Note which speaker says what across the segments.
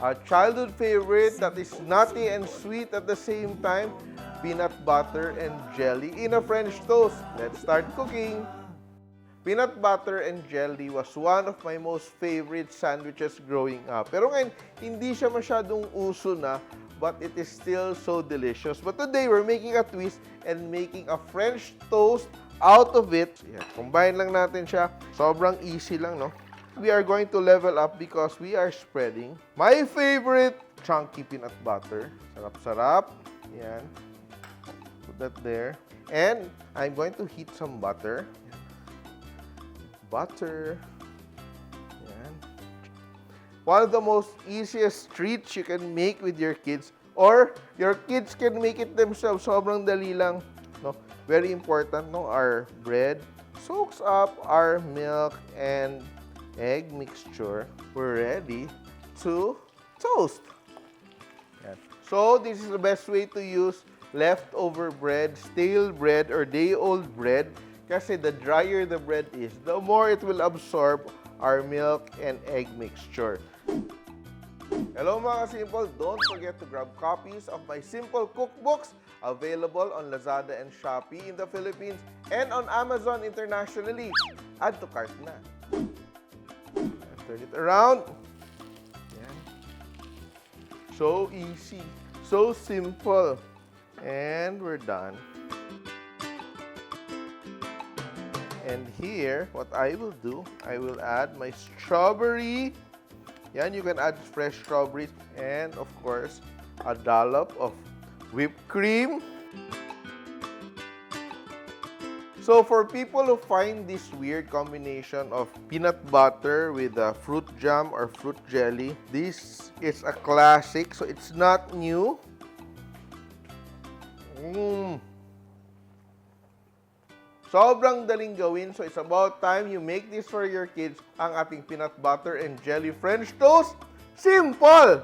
Speaker 1: A childhood favorite that is nutty and sweet at the same time, peanut butter and jelly in a French toast. Let's start cooking. Peanut butter and jelly was one of my most favorite sandwiches growing up. Pero ngayon, hindi siya masyadong uso na, but it is still so delicious. But today, we're making a twist and making a French toast out of it. So, yeah, combine lang natin siya. Sobrang easy lang, no? We are going to level up because we are spreading my favorite chunky peanut butter. Sarap-sarap. Yan. Put that there. And I'm going to heat some butter. Butter. Yan. One of the most easiest treats you can make with your kids, or your kids can make it themselves. Sobrang dali lang. No? Very important, no? Our bread soaks up our milk and egg mixture. We're ready to toast. Yan. So, this is the best way to use leftover bread, stale bread, or day-old bread. Kasi the drier the bread is, the more it will absorb our milk and egg mixture. Hello mga ka-Simpol! Don't forget to grab copies of my Simpol Cookbooks available on Lazada and Shopee in the Philippines and on Amazon internationally. Add to cart na. Turn it around. Yan. So easy. So simple. And we're done. And here, what I will do, I will add my strawberry. Yan, you can add fresh strawberries. And, of course, a dollop of whipped cream. So, for people who find this weird combination of peanut butter with fruit jam or fruit jelly, this is a classic. So, it's not new. Sobrang daling gawin, so it's about time you make this for your kids, ang ating peanut butter and jelly French toast. Simple!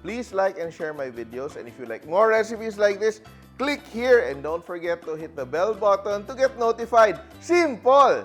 Speaker 1: Please like and share my videos, and if you like more recipes like this, click here and don't forget to hit the bell button to get notified. Simple!